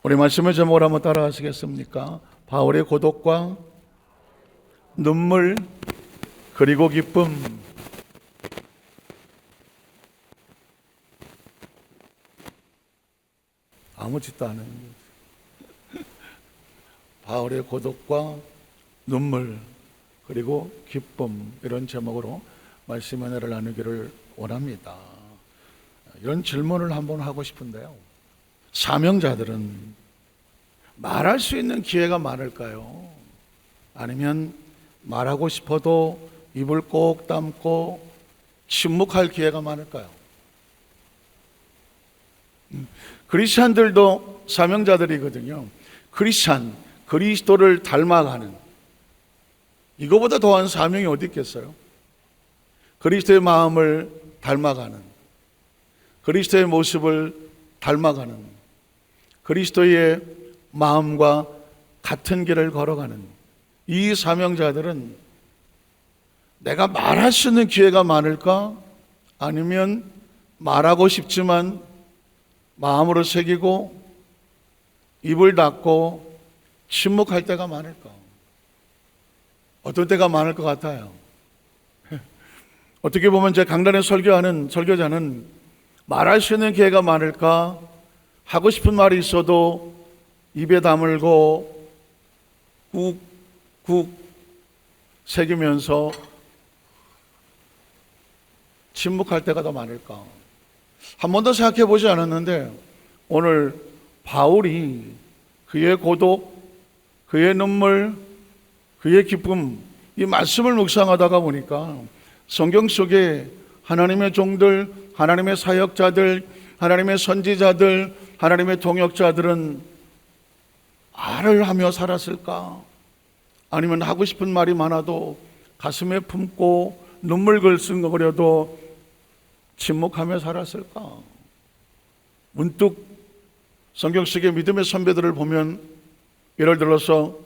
우리 말씀의 제목을 한번 따라 하시겠습니까? 바울의 고독과 눈물 그리고 기쁨. 아무 짓도 안 하는 거죠. 바울의 고독과 눈물 그리고 기쁨, 이런 제목으로 말씀 은혜를 나누기를 원합니다. 이런 질문을 한번 하고 싶은데요, 사명자들은 말할 수 있는 기회가 많을까요? 아니면 말하고 싶어도 입을 꼭 다물고 침묵할 기회가 많을까요? 크리스찬들도 사명자들이거든요. 크리스찬, 그리스도를 닮아가는, 이거보다 더한 사명이 어디 있겠어요? 그리스도의 마음을 닮아가는, 그리스도의 모습을 닮아가는, 그리스도의 마음과 같은 길을 걸어가는 이 사명자들은 내가 말할 수 있는 기회가 많을까? 아니면 말하고 싶지만 마음으로 새기고 입을 닫고 침묵할 때가 많을까? 어떤 때가 많을 것 같아요? 어떻게 보면 제 강단에 설교하는 설교자는 말할 수 있는 기회가 많을까? 하고 싶은 말이 있어도 입에 다물고 꾹꾹 새기면서 침묵할 때가 더 많을까? 한 번도 생각해 보지 않았는데 오늘 바울이 그의 고독, 그의 눈물, 그의 기쁨, 이 말씀을 묵상하다가 보니까 성경 속에 하나님의 종들, 하나님의 사역자들, 하나님의 선지자들, 하나님의 동역자들은 말을 하며 살았을까? 아니면 하고 싶은 말이 많아도 가슴에 품고 눈물 글썽거려도 침묵하며 살았을까? 문득 성경 속의 믿음의 선배들을 보면, 예를 들어서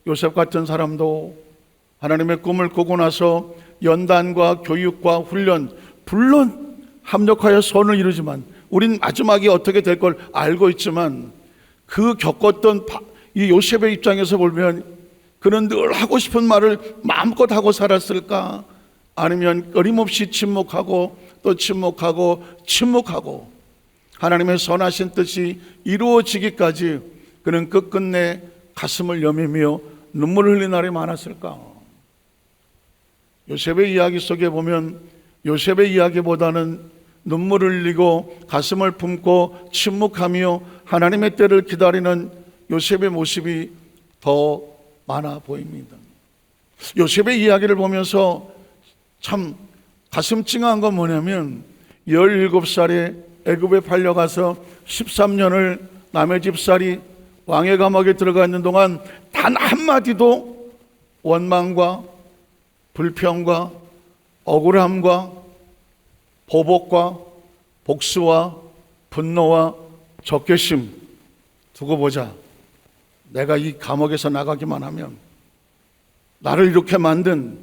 요셉 같은 사람도 하나님의 꿈을 꾸고 나서 연단과 교육과 훈련, 물론 합력하여 선을 이루지만 우린 마지막이 어떻게 될 걸 알고 있지만, 그 겪었던 이 요셉의 입장에서 보면 그는 늘 하고 싶은 말을 마음껏 하고 살았을까? 아니면 끊임없이 침묵하고 또 침묵하고 침묵하고 하나님의 선하신 뜻이 이루어지기까지 그는 끝끝내 가슴을 여미며 눈물을 흘린 날이 많았을까? 요셉의 이야기 속에 보면 요셉의 이야기보다는 눈물을 흘리고 가슴을 품고 침묵하며 하나님의 때를 기다리는 요셉의 모습이 더 많아 보입니다. 요셉의 이야기를 보면서 참 가슴 찡한 건 뭐냐면, 17살에 애굽에 팔려가서 13년을 남의 집살이 왕의 감옥에 들어가 있는 동안 단 한마디도 원망과 불평과 억울함과 보복과 복수와 분노와 적개심 두고 보자. 내가 이 감옥에서 나가기만 하면 나를 이렇게 만든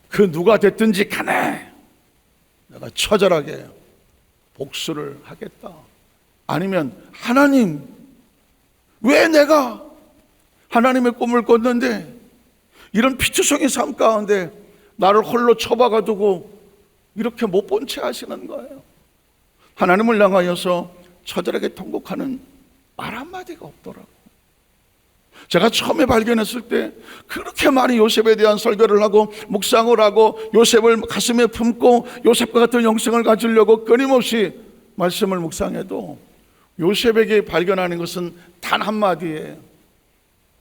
그 누가 됐든지 간에 내가 처절하게 복수를 하겠다. 아니면 하나님, 왜 내가 하나님의 꿈을 꿨는데 이런 피투성이 삶 가운데 나를 홀로 처박아 두고 이렇게 못 본 채 하시는 거예요. 하나님을 향하여서 처절하게 통곡하는 말 한마디가 없더라고. 제가 처음에 발견했을 때 그렇게 많이 요셉에 대한 설교를 하고 묵상을 하고 요셉을 가슴에 품고 요셉과 같은 영성을 가지려고 끊임없이 말씀을 묵상해도 요셉에게 발견하는 것은 단 한마디에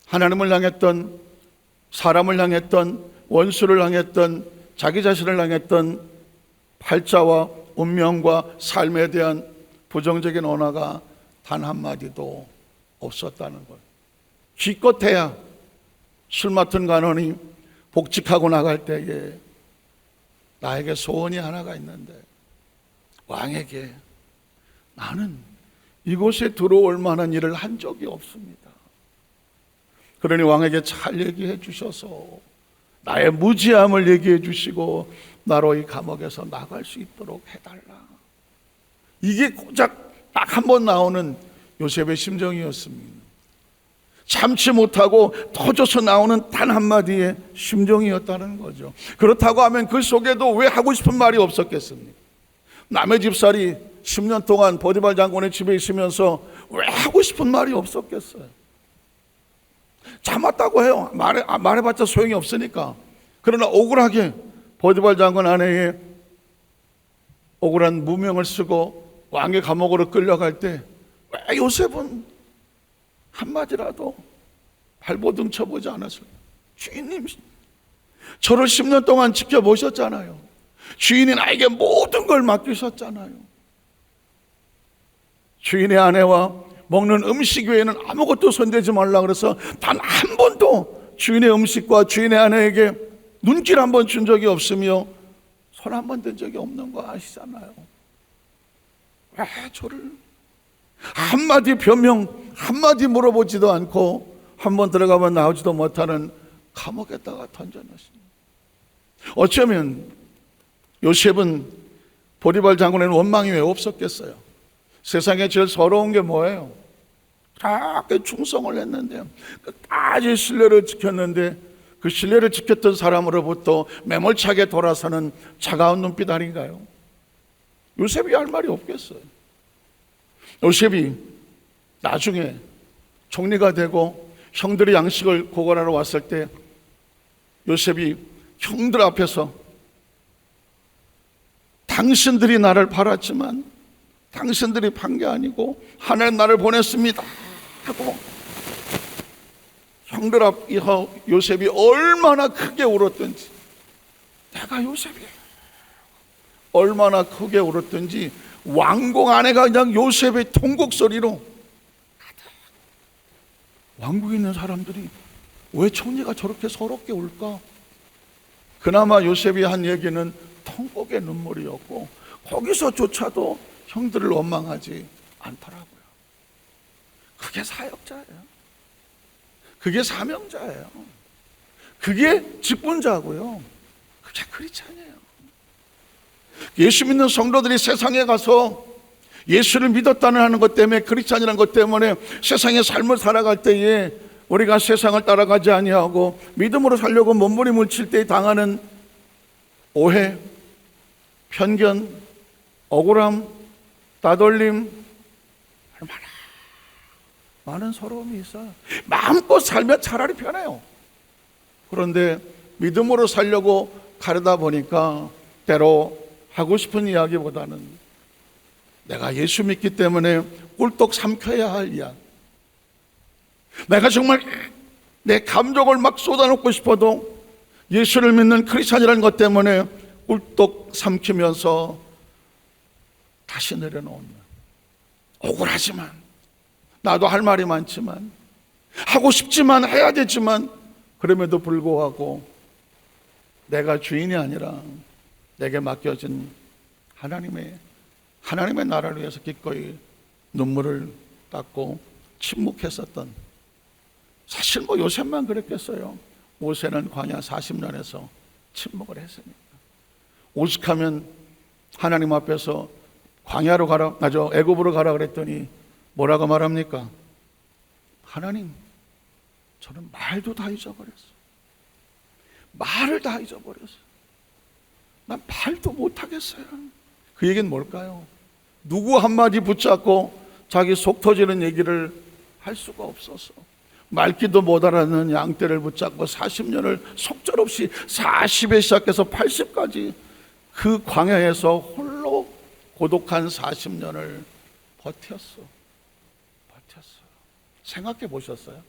하나님을 향했던, 사람을 향했던, 원수를 향했던, 자기 자신을 향했던 팔자와 운명과 삶에 대한 부정적인 언어가 단 한마디도 없었다는 것. 기껏해야 술 맡은 간원이 복직하고 나갈 때에 나에게 소원이 하나가 있는데, 왕에게 나는 이곳에 들어올 만한 일을 한 적이 없습니다. 그러니 왕에게 잘 얘기해 주셔서 나의 무지함을 얘기해 주시고 나로 이 감옥에서 나갈 수 있도록 해달라. 이게 고작 딱 한 번 나오는 요셉의 심정이었습니다. 참지 못하고 터져서 나오는 단 한마디의 심정이었다는 거죠. 그렇다고 하면 그 속에도 왜 하고 싶은 말이 없었겠습니까? 남의 집살이 10년 동안 보디발 장군의 집에 있으면서 왜 하고 싶은 말이 없었겠어요? 참았다고 해요. 말해봤자 소용이 없으니까. 그러나 억울하게 보디발 장군 아내의 억울한 무명을 쓰고 왕의 감옥으로 끌려갈 때 왜 요셉은 한마디라도 발버둥 쳐보지 않았어요? 주인님, 저를 10년 동안 지켜보셨잖아요. 주인이 나에게 모든 걸 맡기셨잖아요. 주인의 아내와 먹는 음식 외에는 아무것도 손대지 말라 그래서 단 한 번도 주인의 음식과 주인의 아내에게 눈길 한 번 준 적이 없으며 손 한 번 댄 적이 없는 거 아시잖아요. 왜 저를 한마디 변명, 한마디 물어보지도 않고 한 번 들어가면 나오지도 못하는 감옥에다가 던져놓습니다. 어쩌면 요셉은 보디발 장군에는 원망이 왜 없었겠어요? 세상에 제일 서러운 게 뭐예요? 그렇게 충성을 했는데, 끝까지 신뢰를 지켰는데 그 신뢰를 지켰던 사람으로부터 매몰차게 돌아서는 차가운 눈빛 아닌가요? 요셉이 할 말이 없겠어요. 요셉이 나중에 총리가 되고 형들이 양식을 고관하러 왔을 때 요셉이 형들 앞에서 당신들이 나를 팔았지만 당신들이 판 게 아니고 하나님 나를 보냈습니다 하고 형들 앞에서 요셉이 얼마나 크게 울었던지, 내가 요셉이 얼마나 크게 울었던지 왕궁 안에가 그냥 요셉의 통곡 소리로, 왕궁에 있는 사람들이 왜 총리가 저렇게 서럽게 울까? 그나마 요셉이 한 얘기는 통곡의 눈물이었고 거기서조차도 형들을 원망하지 않더라고요. 그게 사역자예요. 그게 사명자예요. 그게 직분자고요. 그게 크리스찬이에요. 예수 믿는 성도들이 세상에 가서 예수를 믿었다는 하는 것 때문에, 크리스찬이라는 것 때문에 세상의 삶을 살아갈 때에 우리가 세상을 따라가지 아니하고 믿음으로 살려고 몸부림을 칠 때 당하는 오해, 편견, 억울함, 따돌림, 얼마나 많은 서러움이 있어요. 마음껏 살면 차라리 편해요. 그런데 믿음으로 살려고 가려다 보니까 때로 하고 싶은 이야기보다는 내가 예수 믿기 때문에 꿀떡 삼켜야 할 이야기, 내가 정말 내 감정을 막 쏟아놓고 싶어도 예수를 믿는 크리스찬이라는 것 때문에 꿀떡 삼키면서 다시 내려놓는, 억울하지만 나도 할 말이 많지만 하고 싶지만 해야 되지만 그럼에도 불구하고 내가 주인이 아니라 내게 맡겨진 하나님의 나라를 위해서 기꺼이 눈물을 닦고 침묵했었던, 사실 뭐 요셉만 그랬겠어요. 모세는 광야 40년에서 침묵을 했으니까. 오죽하면 하나님 앞에서 광야로 가라, 애굽으로 가라 그랬더니 뭐라고 말합니까? 하나님, 저는 말도 다 잊어버렸어요. 말을 다 잊어버렸어요. 난 말도 못하겠어요. 그 얘기는 뭘까요? 누구 한마디 붙잡고 자기 속 터지는 얘기를 할 수가 없어서 말귀도 못 알아듣는 양떼를 붙잡고 40년을 속절없이 40에 시작해서 80까지 그 광야에서 홀로 고독한 40년을 버텼어. 생각해 보셨어요?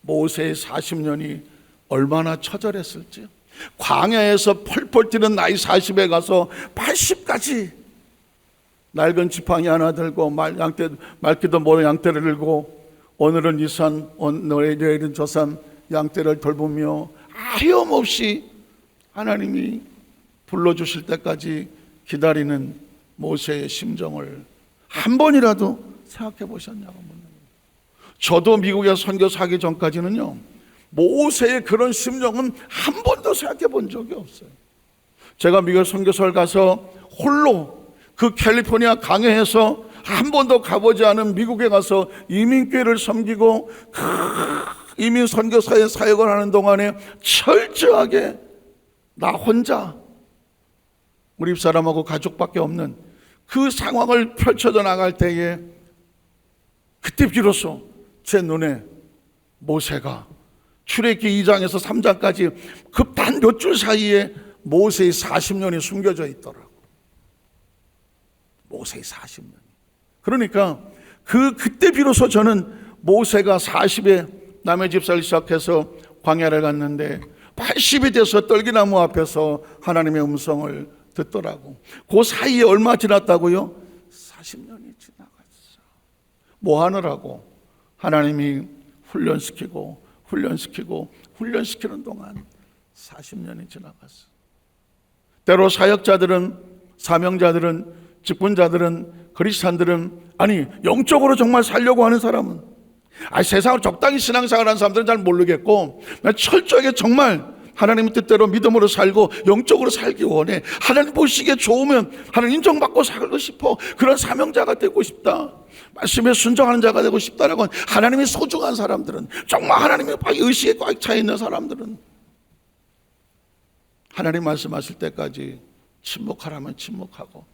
모세의 40년이 얼마나 처절했을지. 광야에서 펄펄 뛰는 나이 40에 가서 80까지 낡은 지팡이 하나 들고 말귀도 모르는 양떼를 들고 오늘은 이 산, 내일은 저 산 양떼를 돌보며 하염없이 하나님이 불러주실 때까지 기다리는 모세의 심정을 한 번이라도 생각해 보셨냐고 묻는 거예요. 저도 미국에 선교사 하기 전까지는요, 모세의 그런 심정은 한 번도 생각해 본 적이 없어요. 제가 미국 선교사를 가서 홀로 그 캘리포니아 강해에서 한 번도 가보지 않은 미국에 가서 이민교회를 섬기고 이민 선교사의 사역을 하는 동안에 철저하게 나 혼자 우리 집사람하고 가족밖에 없는 그 상황을 펼쳐져 나갈 때에 그때 비로소 제 눈에 모세가 출애굽기 2장에서 3장까지 그 단 몇 줄 사이에 모세의 40년이 숨겨져 있더라고. 모세의 40년. 그러니까 그때 비로소 저는 모세가 40에 남의 집사를 시작해서 광야를 갔는데 80이 돼서 떨기나무 앞에서 하나님의 음성을 듣더라고. 그 사이에 얼마 지났다고요? 40년이 지나갔어. 뭐 하느라고? 하나님이 훈련시키는 동안 40년이 지나갔어. 때로 사역자들은, 사명자들은, 직분자들은, 그리스도인들은, 아니 영적으로 정말 살려고 하는 사람은, 세상으로 적당히 신앙생활하는 사람들은 잘 모르겠고, 철저하게 정말 하나님의 뜻대로 믿음으로 살고 영적으로 살기 원해. 하나님 보시기에 좋으면 하나님 인정받고 살고 싶어. 그런 사명자가 되고 싶다. 말씀에 순종하는 자가 되고 싶다라고 하나님이 소중한 사람들은, 정말 하나님의 의식에 꽉 차 있는 사람들은 하나님 말씀하실 때까지 침묵하라면 침묵하고,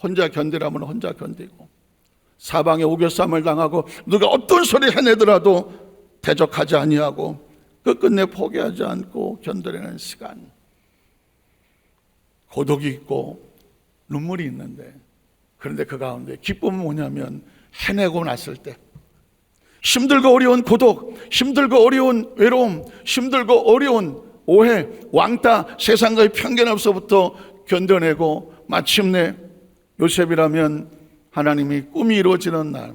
혼자 견디라면 혼자 견디고, 사방에 우겨쌈을 당하고 누가 어떤 소리 해내더라도 대적하지 아니하고 끝끝내 포기하지 않고 견뎌내는 시간. 고독이 있고 눈물이 있는데, 그런데 그 가운데 기쁨은 뭐냐면 해내고 났을 때, 힘들고 어려운 고독, 힘들고 어려운 외로움, 힘들고 어려운 오해, 왕따, 세상과의 편견 앞서부터 견뎌내고 마침내 요셉이라면 하나님이 꿈이 이루어지는 날,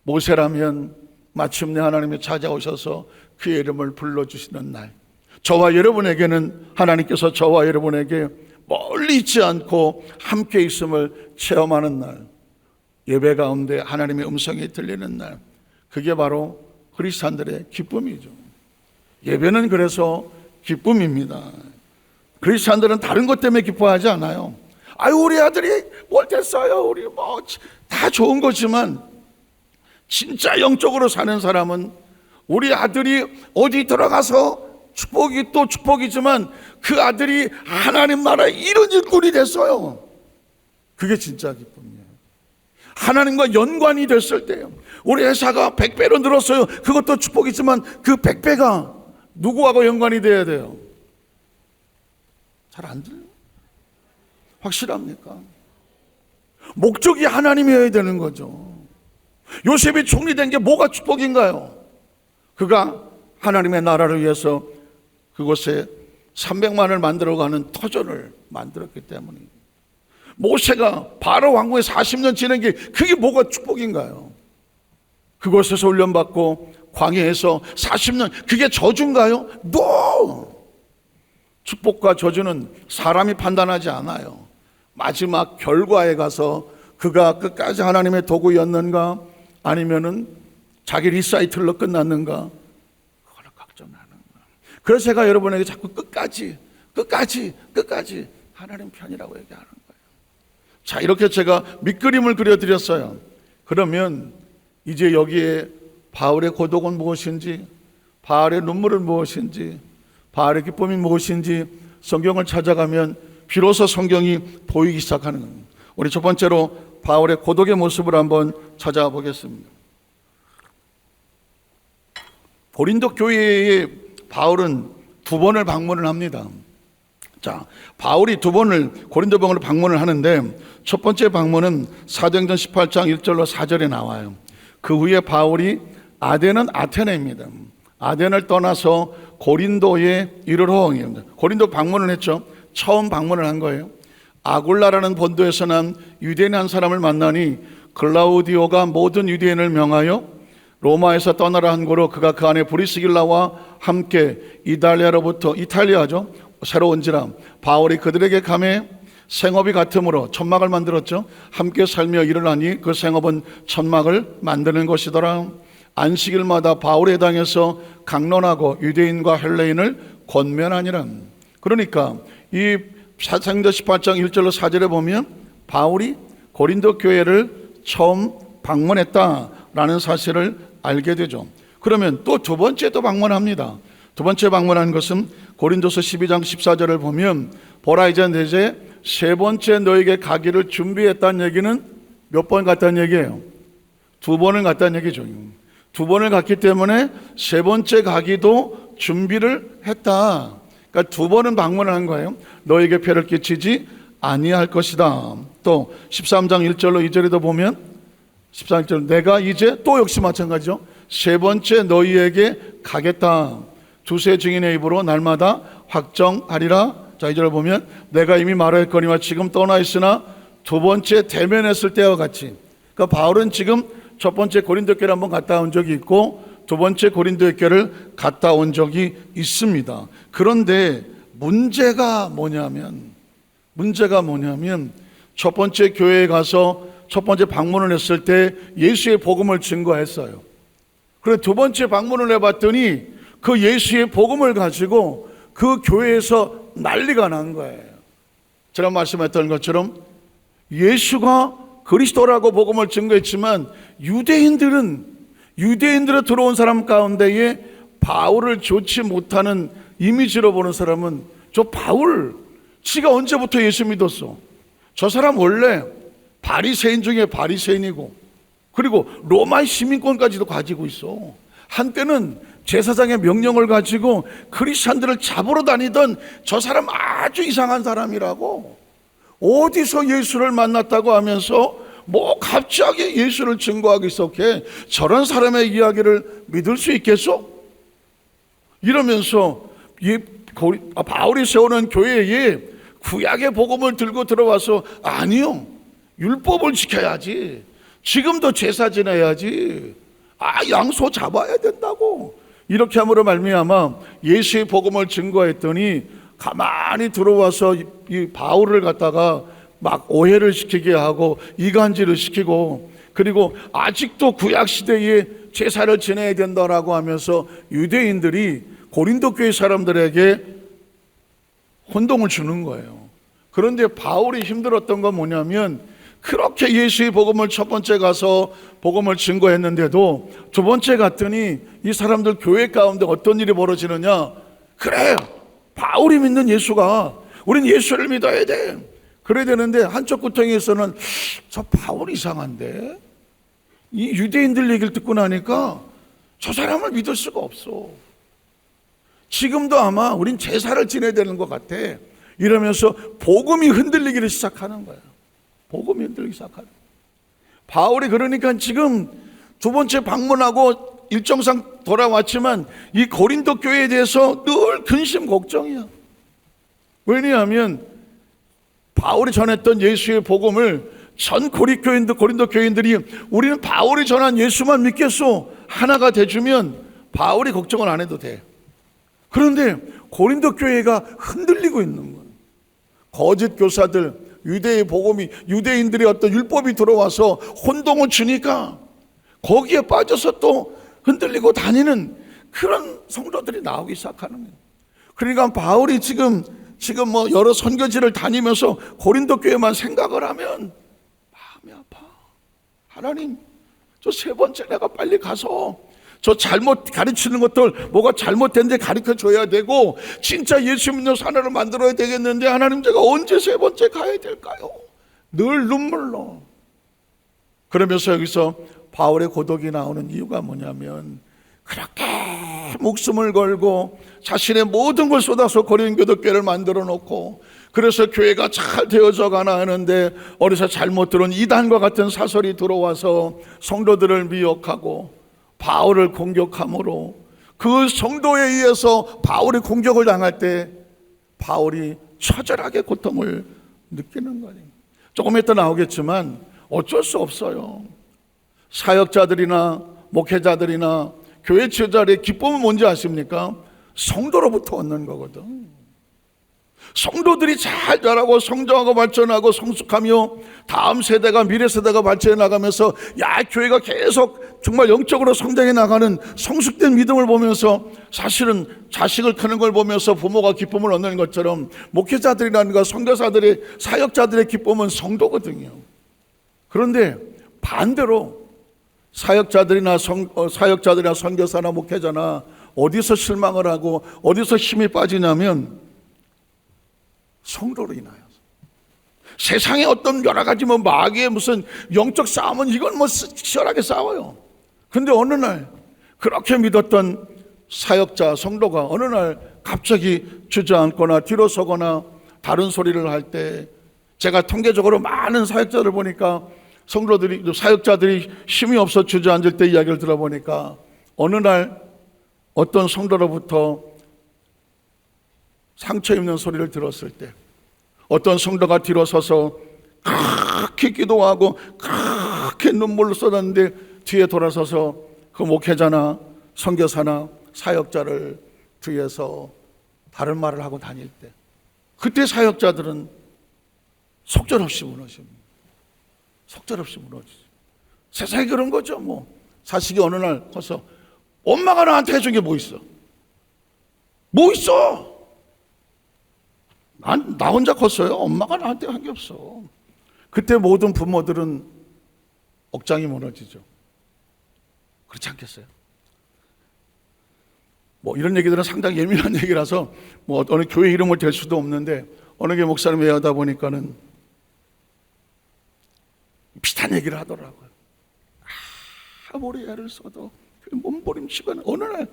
모세라면 마침내 하나님이 찾아오셔서 그의 이름을 불러주시는 날, 저와 여러분에게는 하나님께서 저와 여러분에게 멀리 있지 않고 함께 있음을 체험하는 날, 예배 가운데 하나님의 음성이 들리는 날, 그게 바로 그리스도인들의 기쁨이죠. 예배는 그래서 기쁨입니다. 그리스도인들은 다른 것 때문에 기뻐하지 않아요. 우리 아들이 뭘 됐어요, 우리 뭐 다 좋은 거지만, 진짜 영적으로 사는 사람은 우리 아들이 어디 들어가서 축복이 또 축복이지만 그 아들이 하나님 나라에 이런 일꾼이 됐어요. 그게 진짜 기쁨이에요. 하나님과 연관이 됐을 때요. 우리 회사가 100배로 늘었어요. 그것도 축복이지만 그 100배가 누구하고 연관이 돼야 돼요? 잘 안 들려요? 확실합니까? 목적이 하나님이어야 되는 거죠. 요셉이 총리 된 게 뭐가 축복인가요? 그가 하나님의 나라를 위해서 그곳에 300만을 만들어가는 터전을 만들었기 때문입니다. 모세가 바로 왕궁에 40년 지낸 게 그게 뭐가 축복인가요? 그곳에서 훈련받고 광야에서 40년, 그게 저주인가요? No! 축복과 저주는 사람이 판단하지 않아요. 마지막 결과에 가서 그가 끝까지 하나님의 도구였는가, 아니면은 자기 리사이틀로 끝났는가, 그걸 걱정하는 거예요. 그래서 제가 여러분에게 자꾸 끝까지 하나님 편이라고 얘기하는 거예요. 자, 이렇게 제가 밑그림을 그려드렸어요. 그러면 이제 여기에 바울의 고독은 무엇인지, 바울의 눈물은 무엇인지, 바울의 기쁨이 무엇인지 성경을 찾아가면 비로소 성경이 보이기 시작하는 겁니다. 우리 첫 번째로 바울의 고독의 모습을 한번 찾아가 보겠습니다. 고린도 교회에 바울은 2번을 방문을 합니다. 자, 바울이 2번을 고린도 병을 방문을 하는데, 첫 번째 방문은 사도행전 18장 1절로 4절에 나와요. 그 후에 바울이 아테네입니다. 아덴을 떠나서 고린도에 이르러 고린도 방문을 했죠. 처음 방문을 한 거예요. 아굴라라는 본도에서 난 유대인 한 사람을 만나니 글라우디오가 모든 유대인을 명하여 로마에서 떠나라 한 고로 그가 그 안에 브리스길라와 함께 이탈리아죠. 새로 온지라 바울이 그들에게 감해 생업이 같으므로 천막을 만들었죠. 함께 살며 일을 하니 그 생업은 천막을 만드는 것이더라. 안식일마다 바울의 당에서 강론하고 유대인과 헬레인을 권면하니라. 그러니까 이 사도행전 18장 1절로 4절에 보면 바울이 고린도 교회를 처음 방문했다라는 사실을 알게 되죠. 그러면 또 두 번째도 방문합니다. 두 번째 방문한 것은 고린도서 12장 14절을 보면 보라 이제 내제 세 번째 너에게 가기를 준비했다는 얘기는 몇 번 갔다는 얘기예요? 두 번을 갔다는 얘기죠. 두 번을 갔기 때문에 세 번째 가기도 준비를 했다. 그러니까 두 번은 방문을 한 거예요. 너에게 폐를 끼치지 아니할 것이다. 또 13장 1절로 2절에도 보면 13절 내가 이제 또 역시 마찬가지죠. 세 번째 너희에게 가겠다. 두세 증인의 입으로 날마다 확정하리라. 자 2절을 보면 내가 이미 말하였거니와 지금 떠나 있으나 두 번째 대면했을 때와 같이. 그러니까 바울은 지금 첫 번째 고린도 교회를 한번 갔다 온 적이 있고 두 번째 고린도 교회를 갔다 온 적이 있습니다. 그런데 문제가 뭐냐면 첫 번째 교회에 가서 첫 번째 방문을 했을 때 예수의 복음을 증거했어요. 그리고 두 번째 방문을 해봤더니 그 예수의 복음을 가지고 그 교회에서 난리가 난 거예요. 제가 말씀했던 것처럼 예수가 그리스도라고 복음을 증거했지만 유대인들에 들어온 사람 가운데에 바울을 좋지 못하는 이미지로 보는 사람은 저 바울 지가 언제부터 예수 믿었어? 저 사람 원래 바리새인 중에 바리새인이고 그리고 로마의 시민권까지도 가지고 있어. 한때는 제사장의 명령을 가지고 크리스찬들을 잡으러 다니던 저 사람 아주 이상한 사람이라고. 어디서 예수를 만났다고 하면서 뭐 갑자기 예수를 증거하기 시작해. 저런 사람의 이야기를 믿을 수 있겠어? 이러면서 바울이 세우는 교회에 구약의 복음을 들고 들어와서 아니요, 율법을 지켜야지, 지금도 제사 지내야지, 양소 잡아야 된다고 이렇게 함으로 말미암아 예수의 복음을 증거했더니 가만히 들어와서 이 바울을 갖다가 막 오해를 시키게 하고 이간질을 시키고 그리고 아직도 구약시대에 제사를 지내야 된다라고 하면서 유대인들이 고린도 교회 사람들에게 혼동을 주는 거예요. 그런데 바울이 힘들었던 건 뭐냐면 그렇게 예수의 복음을 첫 번째 가서 복음을 증거했는데도 두 번째 갔더니 이 사람들 교회 가운데 어떤 일이 벌어지느냐. 그래, 바울이 믿는 예수가 우린 예수를 믿어야 돼. 그래야 되는데 한쪽 구덩이에서는 저 바울 이상한데, 이 유대인들 얘기를 듣고 나니까 저 사람을 믿을 수가 없어. 지금도 아마 우린 제사를 지내야 되는 것 같아. 이러면서 복음이 흔들리기를 시작하는 거야. 복음이 흔들리기 시작하는 거야. 바울이 그러니까 지금 두 번째 방문하고 일정상 돌아왔지만 이 고린도 교회에 대해서 늘 근심 걱정이야. 왜냐하면 바울이 전했던 예수의 복음을 전 고린도 교인들이 우리는 바울이 전한 예수만 믿겠소 하나가 돼주면 바울이 걱정을 안 해도 돼. 그런데 고린도 교회가 흔들리고 있는 거예요. 거짓 교사들, 유대의 복음이, 유대인들의 어떤 율법이 들어와서 혼동을 주니까 거기에 빠져서 또 흔들리고 다니는 그런 성도들이 나오기 시작하는 거예요. 그러니까 바울이 지금 뭐 여러 선교지를 다니면서 고린도 교회만 생각을 하면 마음이 아파. 하나님, 저 세 번째 내가 빨리 가서 저 잘못 가르치는 것들 뭐가 잘못된데 가르쳐 줘야 되고 진짜 예수 믿는 사람을 만들어야 되겠는데 하나님, 제가 언제 세 번째 가야 될까요? 늘 눈물로. 그러면서 여기서 바울의 고독이 나오는 이유가 뭐냐면 그렇게 목숨을 걸고 자신의 모든 걸 쏟아서 고린도 교회를 만들어 놓고 그래서 교회가 잘 되어져 가나 하는데 어디서 잘못 들은 이단과 같은 사설이 들어와서 성도들을 미혹하고 바울을 공격함으로 그 성도에 의해서 바울이 공격을 당할 때 바울이 처절하게 고통을 느끼는 거예요. 조금 이따 나오겠지만 어쩔 수 없어요. 사역자들이나 목회자들이나 교회 지도자들의 기쁨은 뭔지 아십니까? 성도로부터 얻는 거거든. 성도들이 잘 자라고 성장하고 발전하고 성숙하며 다음 세대가 미래 세대가 발전해 나가면서 교회가 계속 정말 영적으로 성장해 나가는 성숙된 믿음을 보면서 사실은 자식을 크는 걸 보면서 부모가 기쁨을 얻는 것처럼 목회자들이라든가 선교사들의 사역자들의 기쁨은 성도거든요. 그런데 반대로 사역자들이나 선교사나 목회자나 어디서 실망을 하고 어디서 힘이 빠지냐면 성도로 인하여. 세상에 어떤 여러 가지 마귀의 무슨 영적 싸움은 이건 치열하게 싸워요. 근데 어느 날 그렇게 믿었던 사역자 성도가 어느 날 갑자기 주저앉거나 뒤로 서거나 다른 소리를 할 때, 제가 통계적으로 많은 사역자들 보니까 사역자들이 힘이 없어 주저앉을 때 이야기를 들어보니까 어느 날 어떤 성도로부터 상처 입는 소리를 들었을 때 어떤 성도가 뒤로 서서 그렇게 기도하고 그렇게 눈물을 쏟았는데 뒤에 돌아서서 그 목회자나 선교사나 사역자를 뒤에서 다른 말을 하고 다닐 때, 그때 사역자들은 속절없이 무너집니다. 속절없이 무너지죠. 세상에 그런 거죠. 자식이 어느 날 커서 엄마가 나한테 해준 게 뭐 있어? 뭐 있어? 나 혼자 컸어요. 엄마가 나한테 한 게 없어. 그때 모든 부모들은 억장이 무너지죠. 그렇지 않겠어요? 이런 얘기들은 상당히 예민한 얘기라서 어느 교회 이름을 댈 수도 없는데, 어느 교회 목사님이 얘기하다 보니까는 비슷한 얘기를 하더라고요. 아무리 애를 써도 몸부림치고는 어느 날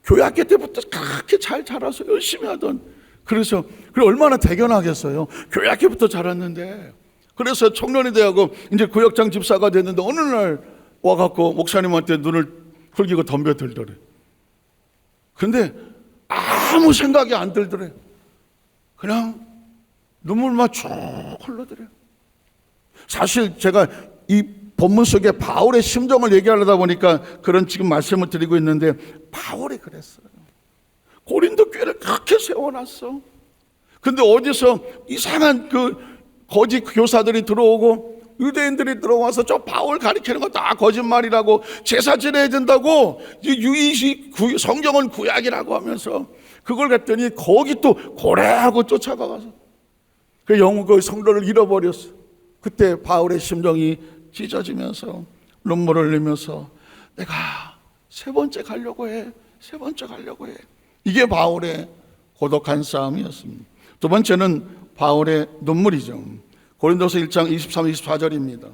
교회 학교 때부터 그렇게 잘 자라서 열심히 하던, 그래서 얼마나 대견하겠어요. 교회 학교부터 자랐는데, 그래서 청년이 되고 이제 구역장 집사가 됐는데 어느 날 와갖고 목사님한테 눈을 흘기고 덤벼들더래. 근데 아무 생각이 안 들더래. 그냥 눈물만 쭉 흘러더래. 사실 제가 이 본문 속에 바울의 심정을 얘기하려다 보니까 그런 지금 말씀을 드리고 있는데, 바울이 그랬어요. 고린도 교회를 그렇게 세워놨어. 근데 어디서 이상한 거짓 교사들이 들어오고 유대인들이 들어와서 저 바울 가리키는 거 다 거짓말이라고, 제사 지내야 된다고, 성경은 구약이라고 하면서 그걸 갔더니 거기 또 고래하고 쫓아가서 그 성도를 잃어버렸어. 그때 바울의 심정이 찢어지면서 눈물을 흘리면서 내가 세 번째 가려고 해. 이게 바울의 고독한 싸움이었습니다. 두 번째는 바울의 눈물이죠. 고린도서 1장 23, 24절입니다.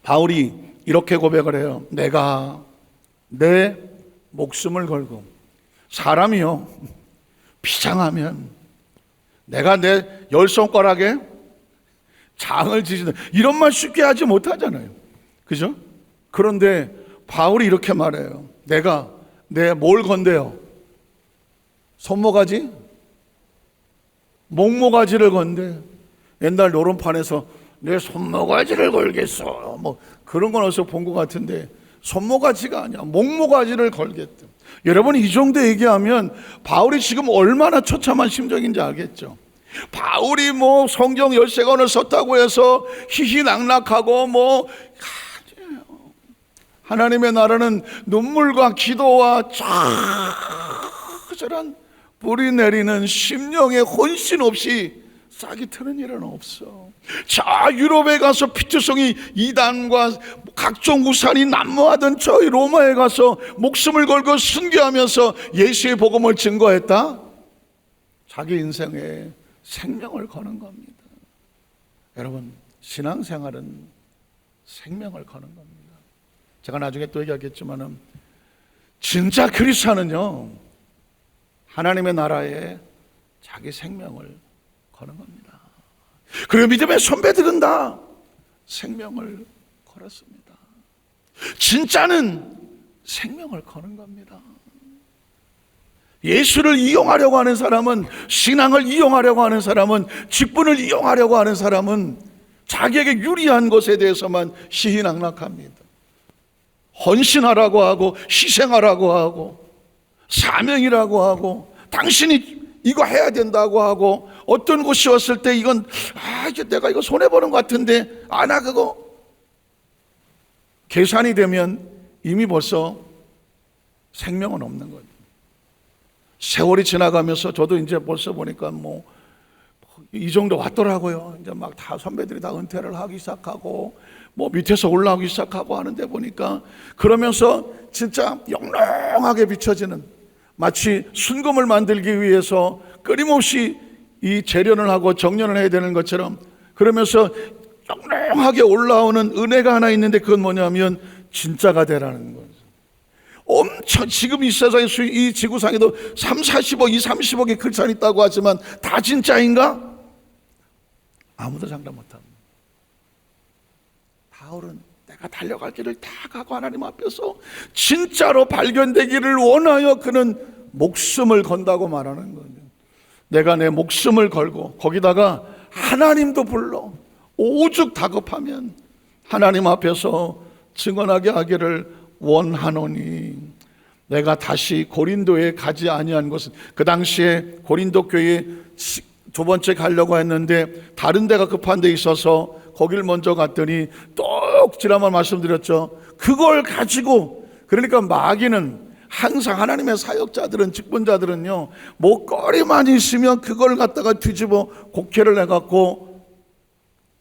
바울이 이렇게 고백을 해요. 내가 내 목숨을 걸고, 사람이요 비장하면 내가 내 10손가락에 장을 지지는, 이런 말 쉽게 하지 못하잖아요. 그죠? 그런데 바울이 이렇게 말해요. 내가 내 뭘 건대요? 손모가지? 목모가지를 건대. 옛날 노름판에서 내 손모가지를 걸겠어, 그런 건 어디서 본 것 같은데, 손모가지가 아니야, 목모가지를 걸겠다. 여러분, 이 정도 얘기하면 바울이 지금 얼마나 처참한 심정인지 알겠죠? 바울이 성경 13권을 썼다고 해서 희희낙낙하고 하나님의 나라는 눈물과 기도와 절절한 뿌리 내리는 심령의 혼신 없이 싹이 트는 일은 없어. 자, 유럽에 가서 피투성이 이단과 각종 우산이 난무하던 저 로마에 가서 목숨을 걸고 순교하면서 예수의 복음을 증거했다? 자기 인생에 생명을 거는 겁니다. 여러분, 신앙생활은 생명을 거는 겁니다. 제가 나중에 또 얘기하겠지만은 진짜 그리스도는요, 하나님의 나라에 자기 생명을 거는 겁니다. 그리고 믿음의 선배들은 다 생명을 걸었습니다. 진짜는 생명을 거는 겁니다. 예수를 이용하려고 하는 사람은, 신앙을 이용하려고 하는 사람은, 직분을 이용하려고 하는 사람은 자기에게 유리한 것에 대해서만 시희낙낙합니다. 헌신하라고 하고, 희생하라고 하고, 사명이라고 하고, 당신이 이거 해야 된다고 하고, 어떤 곳이 왔을 때 이건 이제 내가 이거 손해보는 것 같은데 안 하고, 계산이 되면 이미 벌써 생명은 없는 거예요. 세월이 지나가면서 저도 이제 벌써 보니까 이 정도 왔더라고요. 이제 막 다 선배들이 다 은퇴를 하기 시작하고 뭐 밑에서 올라오기 시작하고 하는데 보니까 그러면서 진짜 영롱하게 비춰지는, 마치 순금을 만들기 위해서 끊임없이 이 재련을 하고 정련을 해야 되는 것처럼, 그러면서 영롱하게 올라오는 은혜가 하나 있는데 그건 뭐냐면 진짜가 되라는 거죠. 엄청 지금 이 세상에 이 지구상에도 40억, 30억의 크리스찬이 있다고 하지만 다 진짜인가? 아무도 장담 못합니다. 바울은 내가 달려갈 길을 다 가고 하나님 앞에서 진짜로 발견되기를 원하여 그는 목숨을 건다고 말하는 거예요. 내가 내 목숨을 걸고 거기다가 하나님도 불러 오죽 다급하면 하나님 앞에서 증언하게 하기를 원하노니, 내가 다시 고린도에 가지 아니한 것은, 그 당시에 고린도 교회에 두 번째 가려고 했는데 다른 데가 급한 데 있어서 거길 먼저 갔더니 또 지난번 말씀드렸죠. 그걸 가지고, 그러니까 마귀는 항상 하나님의 사역자들은, 직분자들은요, 목걸이만 있으면 그걸 갖다가 뒤집어 곡해를 해갖고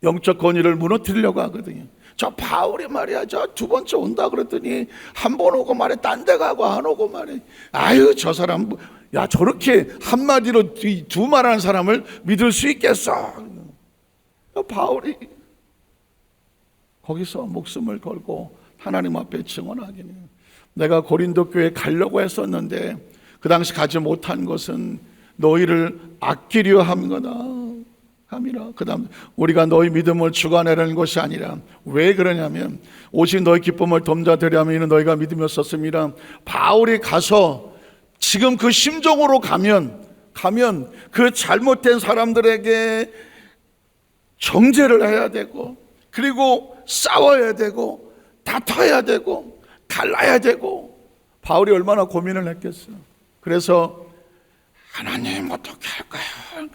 영적 권위를 무너뜨리려고 하거든요. 저 바울이 말이야, 저 두 번째 온다 그랬더니 한 번 오고 말해, 딴 데 가고 안 오고 말해. 아유, 저 사람, 야, 저렇게 한마디로 두 말하는 사람을 믿을 수 있겠어? 바울이 거기서 목숨을 걸고 하나님 앞에 증언하기는, 내가 고린도 교회에 가려고 했었는데 그 당시 가지 못한 것은 너희를 아끼려 함이라. 그 다음, 우리가 너희 믿음을 주관하려는 것이 아니라, 왜 그러냐면 오직 너희 기쁨을 돕자되려 이는 너희가 믿음이었었습니다. 바울이 가서 지금 그 심정으로 가면 그 잘못된 사람들에게 정죄를 해야 되고, 그리고 싸워야 되고, 다퉈야 되고, 갈라야 되고, 바울이 얼마나 고민을 했겠어요. 그래서 하나님 어떻게 할까요?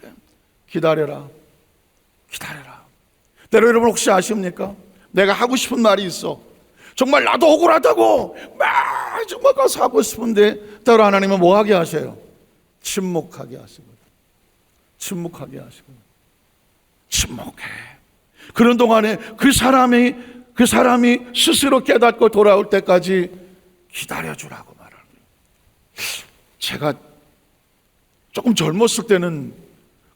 기다려라. 때로 여러분 혹시 아십니까? 내가 하고 싶은 말이 있어. 정말 나도 억울하다고 막 정말 가서 하고 싶은데 때로 하나님은 뭐 하게 하세요? 침묵하게 하시거든요. 침묵해. 그런 동안에 그 사람이 스스로 깨닫고 돌아올 때까지 기다려주라고 말하는 거예요. 제가 조금 젊었을 때는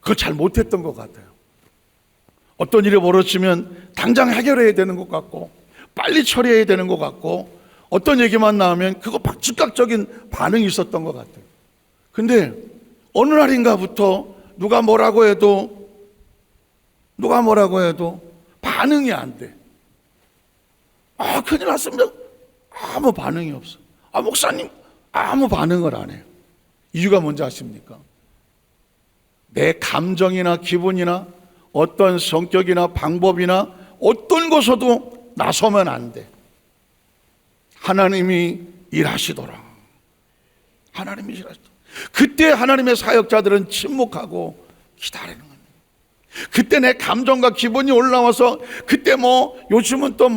그걸 잘 못했던 것 같아요. 어떤 일이 벌어지면 당장 해결해야 되는 것 같고, 빨리 처리해야 되는 것 같고, 어떤 얘기만 나오면 그거 즉각적인 반응이 있었던 것 같아요. 근데 어느 날인가부터 누가 뭐라고 해도 반응이 안 돼. 큰일 났습니다. 아무 반응이 없어. 목사님, 아무 반응을 안 해요. 이유가 뭔지 아십니까? 내 감정이나 기분이나 어떤 성격이나 방법이나 어떤 것에도 나서면 안 돼. 하나님이 일하시더라. 그때 하나님의 사역자들은 침묵하고 기다리는 겁니다. 그때 내 감정과 기분이 올라와서, 그때 요즘은 또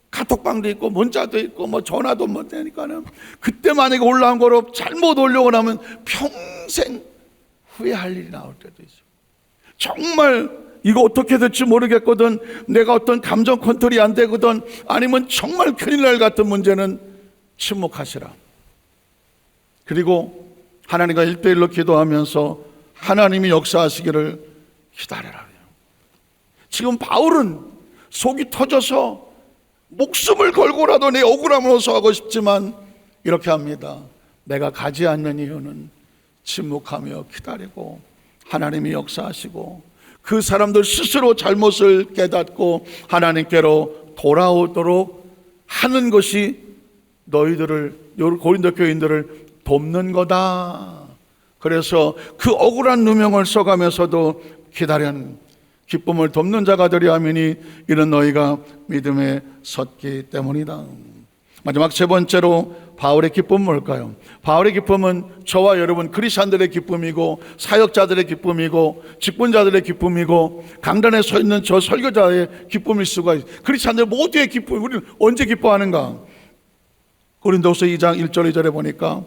카톡방도 있고 문자도 있고 전화도 못 되니까는, 그때 만약에 올라온 거로 잘못 올려고 나면 평생 후회할 일이 나올 때도 있어요. 정말 이거 어떻게 될지 모르겠거든, 내가 어떤 감정 컨트롤이 안 되거든, 아니면 정말 큰일 날 같은 문제는 침묵하시라. 그리고 하나님과 1대1로 기도하면서 하나님이 역사하시기를 기다려라. 지금 바울은 속이 터져서 목숨을 걸고라도 내 억울함을 호소하고 싶지만 이렇게 합니다. 내가 가지 않는 이유는 침묵하며 기다리고 하나님이 역사하시고 그 사람들 스스로 잘못을 깨닫고 하나님께로 돌아오도록 하는 것이 너희들을, 고린도 교인들을 돕는 거다. 그래서 그 억울한 누명을 써가면서도 기다리는, 기쁨을 돕는 자가 되려 함이니 이는 너희가 믿음에 섰기 때문이다. 마지막 세 번째로 바울의 기쁨은 뭘까요? 바울의 기쁨은 저와 여러분 크리스찬들의 기쁨이고, 사역자들의 기쁨이고, 직분자들의 기쁨이고, 강단에 서 있는 저 설교자의 기쁨일 수가 있어요. 크리스찬들 모두의 기쁨. 우리는 언제 기뻐하는가? 고린도서 2장 1절 2절에 보니까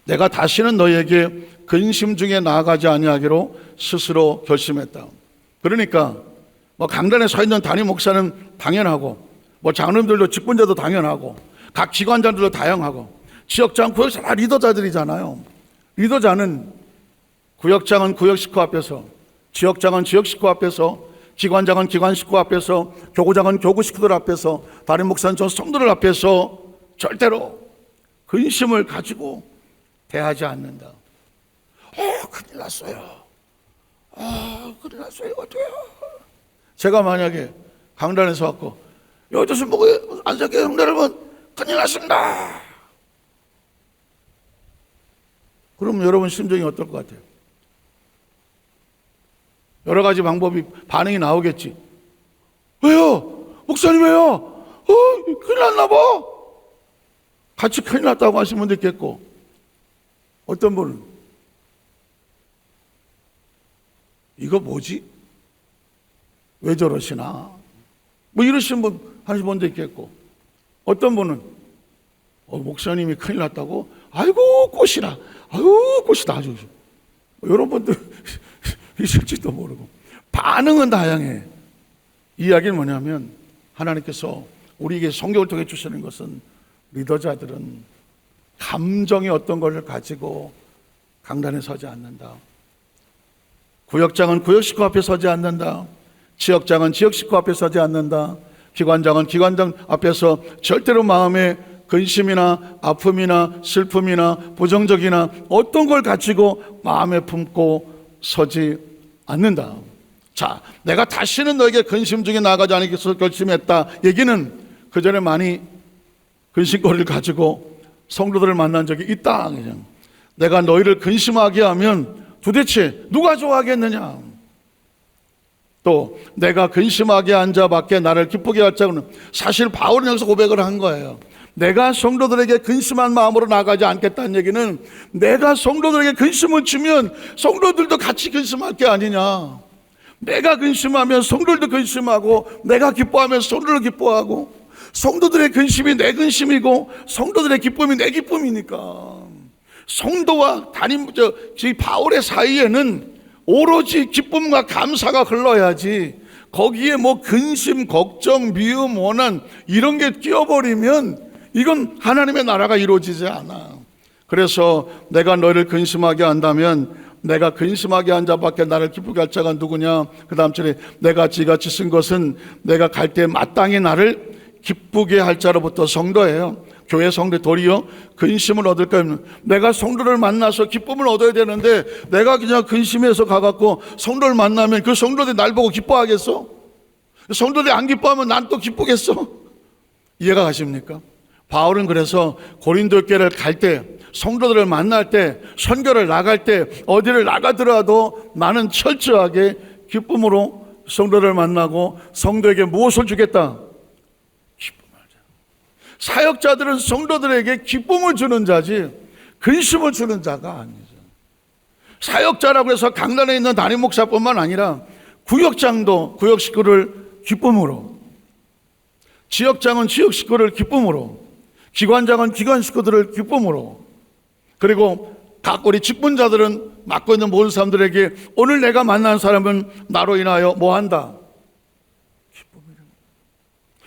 내가 다시는 너희에게 근심 중에 나아가지 아니하기로 스스로 결심했다. 그러니까 강단에 서 있는 담임 목사는 당연하고, 장로님들도 직분자도 당연하고, 각 기관장들도 다양하고, 지역장, 구역장 다 리더자들이잖아요. 리더자는 구역장은 구역 식구 앞에서, 지역장은 지역 식구 앞에서, 기관장은 기관 식구 앞에서, 교구장은 교구 식구들 앞에서, 담임 목사는 전 성도들 앞에서 절대로 근심을 가지고 대하지 않는다. 큰일 났어요. 큰일 났어요. 어떡해요? 제가 만약에 강단에서 왔고, 여기서 뭐고 안산교회 형제 여러분 큰일 났습니다. 그럼 여러분 심정이 어떨 것 같아요? 여러 가지 방법이, 반응이 나오겠지. 왜요? 목사님 왜요? 큰일 났나 봐. 같이 큰일 났다고 하시는 분도 있겠고, 어떤 분은 이거 뭐지? 왜 저러시나? 이러신 분 하시는 분도 있겠고, 어떤 분은 목사님이 큰일 났다고? 아이고 꽃이라, 아유 꽃이다 아주. 이런 분들 있을지도 모르고. 반응은 다양해. 이야기는 뭐냐면, 하나님께서 우리에게 성경을 통해 주시는 것은, 리더자들은 감정의 어떤 것을 가지고 강단에 서지 않는다. 구역장은 구역 식구 앞에 서지 않는다. 지역장은 지역 식구 앞에 서지 않는다. 기관장은 기관장 앞에서 절대로 마음에 근심이나 아픔이나 슬픔이나 부정적이나 어떤 걸 가지고 마음에 품고 서지 않는다. 자, 내가 다시는 너에게 근심 중에 나아가지 않겠소 결심했다. 얘기는 그 전에 많이 근심거리를 가지고 성도들을 만난 적이 있다. 그냥 내가 너희를 근심하게 하면 도대체 누가 좋아하겠느냐. 또 내가 근심하게 앉아 밖에 나를 기쁘게 할 자는, 사실 바울은 여기서 고백을 한 거예요. 내가 성도들에게 근심한 마음으로 나가지 않겠다는 얘기는, 내가 성도들에게 근심을 주면 성도들도 같이 근심할 게 아니냐. 내가 근심하면 성도들도 근심하고, 내가 기뻐하면 성도들도 기뻐하고, 성도들의 근심이 내 근심이고 성도들의 기쁨이 내 기쁨이니까, 성도와 바울의 사이에는 오로지 기쁨과 감사가 흘러야지, 거기에 근심, 걱정, 미움, 원한 이런 게 끼어버리면 이건 하나님의 나라가 이루어지지 않아. 그래서 내가 너를 근심하게 한다면, 내가 근심하게 한 자밖에 나를 기쁘게 할 자가 누구냐. 그 다음 절에 내가 지같이 쓴 것은 내가 갈 때 마땅히 나를 기쁘게 할 자로부터 성도예요. 교회 성도 도리어 근심을 얻을까 하면, 내가 성도를 만나서 기쁨을 얻어야 되는데 내가 그냥 근심해서 가갖고 성도를 만나면 그 성도들이 날 보고 기뻐하겠어? 성도들이 안 기뻐하면 난 또 기쁘겠어? 이해가 가십니까? 바울은 그래서 고린도 교회를 갈 때, 성도들을 만날 때, 선교를 나갈 때, 어디를 나가더라도 나는 철저하게 기쁨으로 성도를 만나고 성도에게 무엇을 주겠다? 사역자들은 성도들에게 기쁨을 주는 자지 근심을 주는 자가 아니죠. 사역자라고 해서 강단에 있는 담임 목사뿐만 아니라 구역장도 구역 식구를 기쁨으로, 지역장은 지역 식구를 기쁨으로, 기관장은 기관 식구들을 기쁨으로, 그리고 각 우리 직분자들은 맡고 있는 모든 사람들에게 오늘 내가 만난 사람은 나로 인하여 뭐 한다?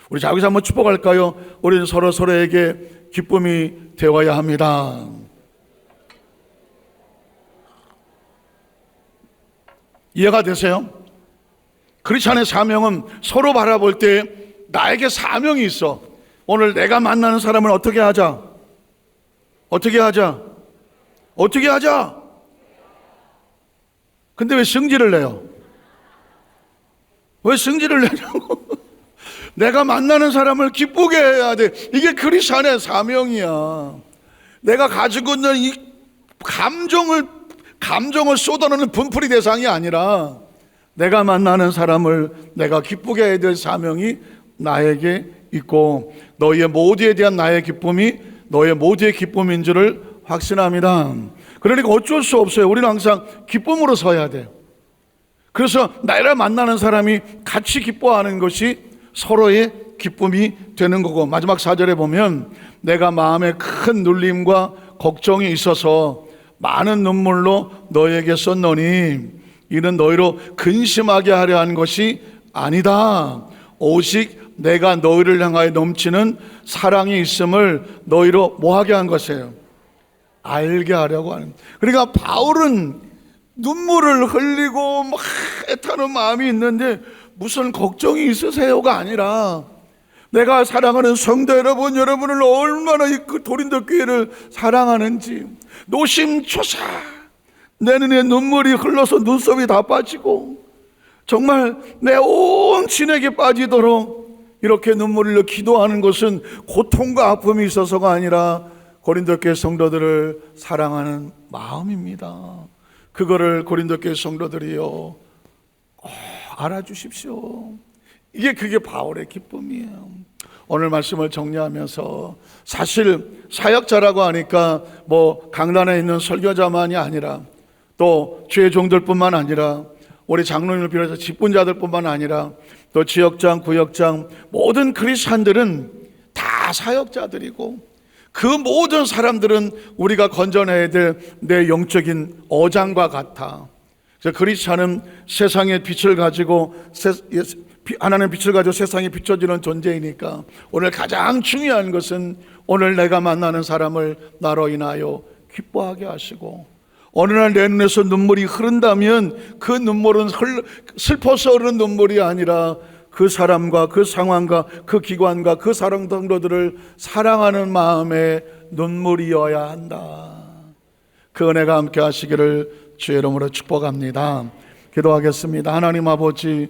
우리 자기서 한번 축복할까요? 우리는 서로에게 기쁨이 되어야 합니다. 이해가 되세요? 크리스찬의 사명은 서로 바라볼 때 나에게 사명이 있어. 오늘 내가 만나는 사람을 어떻게 하자? 어떻게 하자? 어떻게 하자? 근데 왜 성질을 내요? 왜 성질을 내냐고? 내가 만나는 사람을 기쁘게 해야 돼. 이게 크리스찬의 사명이야. 내가 가지고 있는 이 감정을 쏟아내는 분풀이 대상이 아니라, 내가 만나는 사람을 내가 기쁘게 해야 될 사명이 나에게 있고, 너희의 모두에 대한 나의 기쁨이 너의 모두의 기쁨인 줄을 확신합니다. 그러니까 어쩔 수 없어요. 우리는 항상 기쁨으로 서야 돼요. 그래서 나를 만나는 사람이 같이 기뻐하는 것이 서로의 기쁨이 되는 거고, 마지막 4절에 보면 내가 마음에 큰 눌림과 걱정이 있어서 많은 눈물로 너에게 썼노니 이는 너희로 근심하게 하려 한 것이 아니다. 오직 내가 너희를 향하여 넘치는 사랑이 있음을 너희로 뭐하게 한 것이에요? 알게 하려고 하는. 그러니까 바울은 눈물을 흘리고 막 애타는 마음이 있는데 무슨 걱정이 있으세요가 아니라 내가 사랑하는 성도 여러분을 얼마나 이 고린도 교회를 사랑하는지 노심초사 내 눈에 눈물이 흘러서 눈썹이 다 빠지고 정말 내 온 진에게 빠지도록 이렇게 눈물을 흘려 기도하는 것은 고통과 아픔이 있어서가 아니라 고린도 교회 성도들을 사랑하는 마음입니다. 그거를 고린도 교회 성도들이요 알아주십시오. 그게 바울의 기쁨이에요. 오늘 말씀을 정리하면서 사실 사역자라고 하니까 강단에 있는 설교자만이 아니라 또 주의 종들뿐만 아니라 우리 장로님을 비롯해서 직분자들뿐만 아니라 또 지역장, 구역장 모든 크리스찬들은 다 사역자들이고 그 모든 사람들은 우리가 건져내야 될 내 영적인 어장과 같아. 그래서 크리스찬은 세상의 빛을 가지고 하나님의 빛을 가지고 세상에 비춰지는 존재이니까 오늘 가장 중요한 것은 오늘 내가 만나는 사람을 나로 인하여 기뻐하게 하시고 어느 날 내 눈에서 눈물이 흐른다면 그 눈물은 슬퍼서 흐르는 눈물이 아니라 그 사람과 그 상황과 그 기관과 그 사랑동료들을 사랑하는 마음의 눈물이어야 한다. 그 은혜가 함께 하시기를 주의 이름으로 축복합니다. 기도하겠습니다. 하나님 아버지,